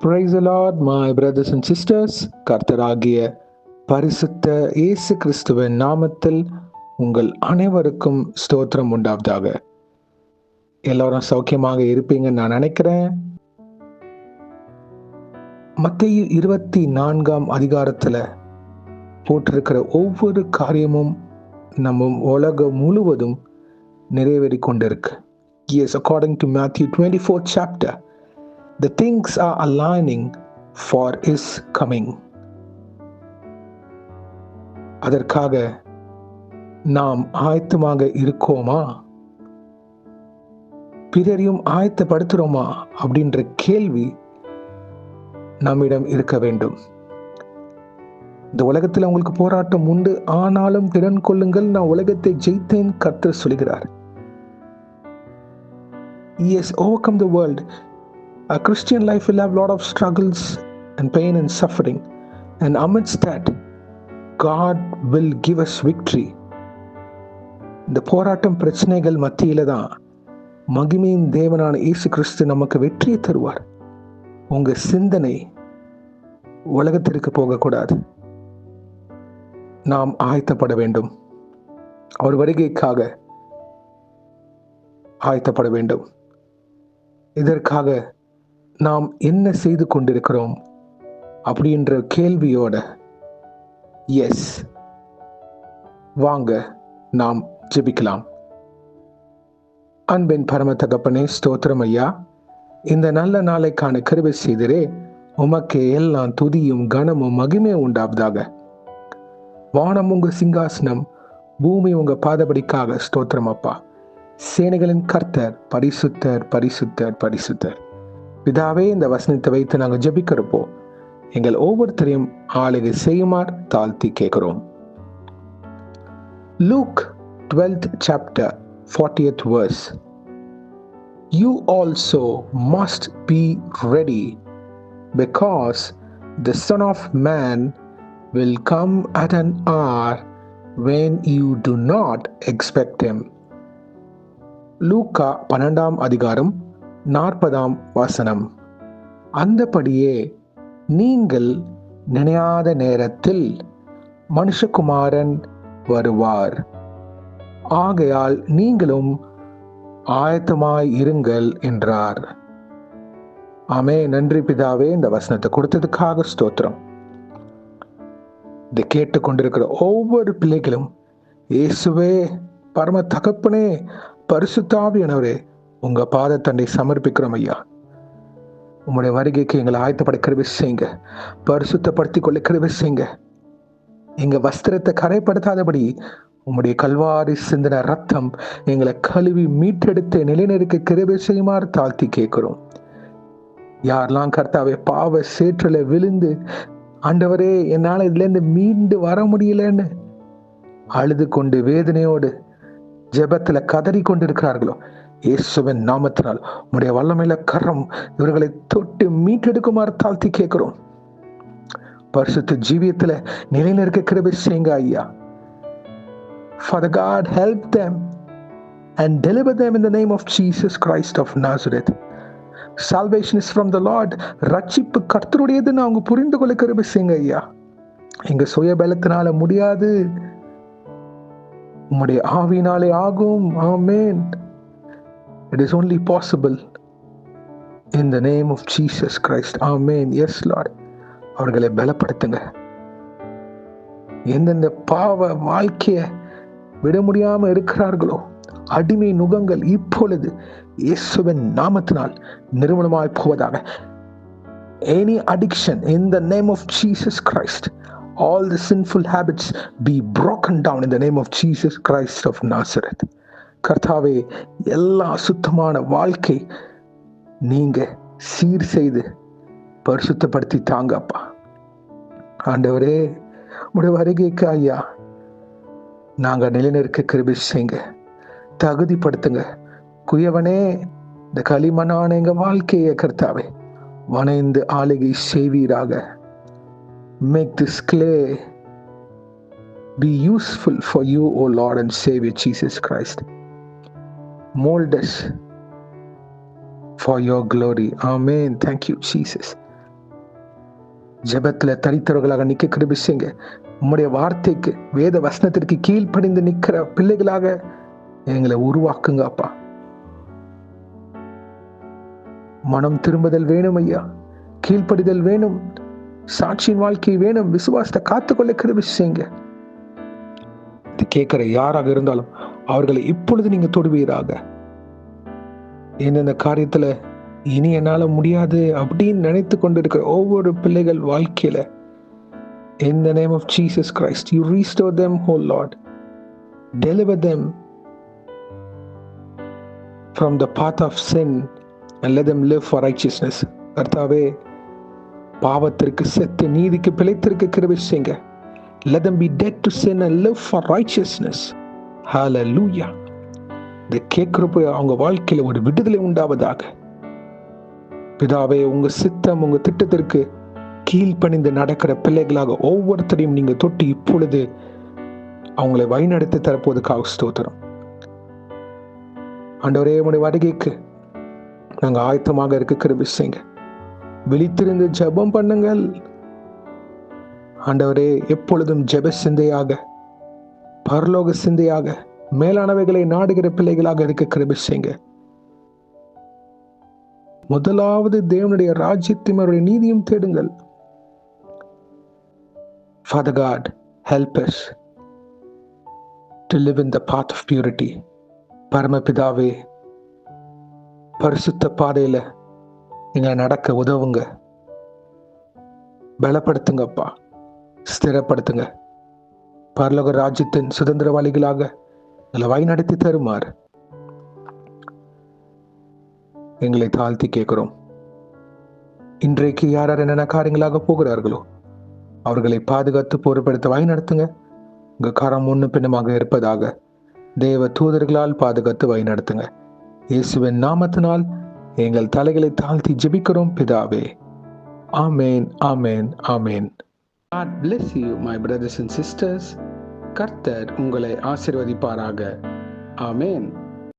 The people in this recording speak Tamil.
Praise the Lord, my brothers and sisters. கர்த்தராகிய பரிசுத்த இயேசு கிறிஸ்துவின் நாமத்தில் உங்கள் அனைவருக்கும் ஸ்தோத்திரம் உண்டாவதாக. எல்லாரும் சௌக்கியமாக இருப்பீங்கன்னு நான் நினைக்கிறேன். மத்தேயு 24 அதிகாரத்துல போட்டிருக்கிற ஒவ்வொரு காரியமும் நம்ம உலகம் முழுவதும் நிறைவேறி கொண்டிருக்கு. Yes, according to Matthew 24th chapter, the things are aligning for his coming. அதற்காக நாம் ஆயத்தமாக இருக்கோமா, பிறரையும் ஆயத்தப்படுத்துறோமா அப்படின்ற கேள்வி நம்மிடம் இருக்க வேண்டும். இந்த உலகத்தில் உங்களுக்கு போராட்டம் உண்டு, ஆனாலும் திறன் கொள்ளுங்கள், நான் உலகத்தை ஜெயித்தேன் கர்த்தர் சொல்கிறார். He has overcome the world. A Christian life will have a lot of struggles and pain and suffering, and amidst that God will give us victory. இந்த போராட்டம் பிரச்சனைகள் மத்தியில தான் மகிமையின் தேவனான இயேசு கிறிஸ்து நமக்கு வெற்றியை தருவார். உங்க சிந்தனை உலகத்திற்கு போகக்கூடாது. நாம் ஆயத்தப்பட வேண்டும். அவர் வருகைக்காக ஆயத்தப்பட வேண்டும். இதற்காக நாம் என்ன செய்து கொண்டிருக்கிறோம் அப்படின்ற கேள்வியோட எஸ் வாங்க நாம் ஜெபிக்கலாம். அன்பின் பரம தகப்பனே, ஸ்தோத்திரம் ஐயா. இந்த நல்ல நாளைக்கான கிருபை செய்தரே, உமக்கே எல்லாம் துதியும் கனமும் மகிமை உண்டாவதாக. வானம் உங்க சிங்காசனம், பூமி உங்க பாதபடிக்காக. ஸ்தோத்திரம் அப்பா. சேனைகளின் கர்த்தர் பரிசுத்தர் பரிசுத்தர் பரிசுத்தர். பிதாவே, இந்த வசனத்தை வைத்து நாங்கள் ஜெபிக்கிறப்போ எங்கள் ஒவ்வொருத்தரையும் ஆளுகை செய்யுமாறு தாழ்த்தி கேட்கிறோம். Luke 12th chapter 40th verse. You also must be ready, because the Son of Man will come at an hour when you do not expect him. லூக்கா 12 அதிகாரம் 40 வசனம். அந்தபடியே நீங்கள் நினையாத நேரத்தில் மனுஷகுமாரன் வருவார். ஆகையால் நீங்களும் ஆயத்தமாய் இருங்கள் என்றார். ஆமே. நன்றி பிதாவே, இந்த வசனத்தை கொடுத்ததுக்காக ஸ்தோத்திரம். இதை கேட்டுக்கொண்டிருக்கிற ஒவ்வொரு பிள்ளைகளும் இயேசுவே, பரம தகப்பனே, பரிசுத்தாவியானவரே, உங்க பாதத்தண்டை சமர்ப்பிக்கிறோம் ஐயா. உங்களுடைய வருகைக்கு எங்களை ஆயத்தப்பட கிருபை செய்யுங்க. பரிசுத்தப்படுத்திக் கொள்ள கிருபை செய்யுங்க. எங்க வஸ்திரத்தை கரைப்படுத்தாதபடி உங்களுடைய கல்வாரி சிந்தின ரத்தம் எங்களை கழுவி மீட்டெடுத்து நிலைநிறுக்க கிருபை செய்யுமாறு தாழ்த்தி கேட்கிறோம். யாரெல்லாம் கர்த்தாவே பாவ சேற்றில விழுந்து, ஆண்டவரே என்னால இதுல இருந்து மீண்டு வர முடியலன்னு அழுது கொண்டு வேதனையோடு ஜெபத்துல கதறி கொண்டிருக்கிறார்களோ, இயேசுவின் நாமத்தினால் உம்முடைய வல்லமையில கரம் இவர்களை தொட்டு மீட்டெடுக்குமாறு தாழ்த்தி கேட்கிறோம். பரிசுத்த ஜீவியத்துல நிலைநிற்க கிருபை செய்யுங்க ஐயா. Father God, help them and deliver them in the name of Jesus Christ of Nazareth. Salvation is from the Lord. ரட்சிப்பு கர்த்தருடையதுன்னு அவங்க புரிந்து கொள்ள கிருபை செய்யுங்க ஐயா. எங்க சுய பலத்தினால முடியாது, உம்முடைய ஆவியினாலே ஆகும். ஆமென். It is only possible in the name of Jesus Christ. Amen. Yes Lord. அவர்களை பலப்படுத்துங்க. எந்தெந்த பாவ வாழ்க்கைய விட முடியாம இருக்கிறார்களோ, அடிமை நுகங்கள் இப்பொழுது இயேசுவின் நாமத்தினால் நிர்மூலமாய் போவதாக. Any addiction in the name of Jesus Christ, all the sinful habits be broken down in the name of Jesus Christ of Nazareth. கர்த்தாவே, எல்லா சுத்தமான வாழ்க்கை நீங்க சீர் செய்து பரிசுத்தப்படுத்தி தாங்க அப்பா. ஆண்டவரே, உடைய வருகைக்கு ஐயா நாங்க நிலைநிற்க கிருபை செய்யுங்க, தகுதிப்படுத்துங்க. குயவனே, இந்த களிமண்ணான எங்க வாழ்க்கையை கர்த்தாவே வணைந்து ஆளுகை செய்வீராக. Make this clay be useful for you, O Lord and Savior Jesus Christ. Mold us for your glory. Amen. Thank you, Jesus. ஜெபத்துல தரித்திரர்களாக நிக்க கிருபை செய்யுங்க. உம்முடைய வார்த்தைக்கு, வேத வசனத்திற்கு கீழ்ப்படிந்து நிக்கிற பிள்ளைகளாக எங்களை உருவாக்குங்க அப்பா. மனம் திரும்புதல் வேணும் ஐயா, கீழ்ப்படிதல் வேணும், சாட்சியின் வாழ்க்கை வேணும், விசுவாசத்தை காத்துக்கொள்ள கிருபை செய்யுங்க. இது கேட்கிற யாராக இருந்தாலும் அவர்களை இப்பொழுது நீங்க தொடுவீராக. எந்தெந்த காரியத்துல இனி என்னால முடியாது அப்படின்னு நினைத்து கொண்டிருக்கிற ஒவ்வொரு பிள்ளைகள் வாழ்க்கையில, in the name of Jesus Christ, you restore them, oh Lord. Deliver them from the path of sin and let them live for righteousness. கர்த்தாவே, பாவத்திற்கு செத்து நீதிக்கு பிழைத்திருக்க கிருபை செய்யுங்க. Let them be dead to sin and live for righteousness. Hallelujah. இதை கேட்கிறப்ப அவங்க வாழ்க்கையில ஒரு விடுதலை உண்டாவதாக. பிதாவே, உங்க சித்தம், உங்க திட்டத்திற்கு கீழ்ப்பணிந்து நடக்கிற பிள்ளைகளாக ஒவ்வொருத்தரையும் நீங்க தொட்டு இப்பொழுது அவங்களை வழிநடத்தி தரப்போதுக்காக ஸ்தோத்திரம். ஆண்டவரே, உம்முடைய வருகைக்கு நாங்க ஆயத்தமாக இருக்க கிருபை செய்யுங்க. விழித்திருந்து ஜெபம் பண்ணுங்கள் ஆண்டவரே. எப்பொழுதும் ஜெப சிந்தையாக, பரலோக சிந்தையாக, மேலானவைகளை நாடுகிற பிள்ளைகளாக இருக்க கிருபை செய்யுங்க. முதலாவது தேவனுடைய ராஜ்யத்தையும் அவருடைய நீதியும் தேடுங்கள். Father God, help us to live in the path of purity. பரமபிதாவே, பரிசுத்த பாதையில எங்களை நடக்க உதவுங்க, பலப்படுத்துங்கப்பா, ஸ்திரப்படுத்துங்க. பரலோக ராஜ்யத்தின் சுதந்திரவாளிகளாக எங்களை வழிநடத்தி தருமாறு எங்களை தாழ்த்தி கேட்கிறோம். இன்றைக்கு யார் யார் என்னென்ன காரியங்களாக போகிறார்களோ அவர்களை பாதுகாத்து பொறுப்படுத்த வழி நடத்துங்க. உங்க கரம் முன்னு பின்னமாக இருப்பதாக தேவ தூதர்களால் பாதுகாத்து வழி நடத்துங்க. இயேசுவின் நாமத்தினால் எங்கள் தலைகளை தாழ்த்தி ஜெபிக்கிறோம் பிதாவே. ஆமேன், ஆமேன், ஆமேன். God bless you, my brothers and sisters. கர்த்தர் உங்களை ஆசீர்வதிப்பாராக. ஆமேன்.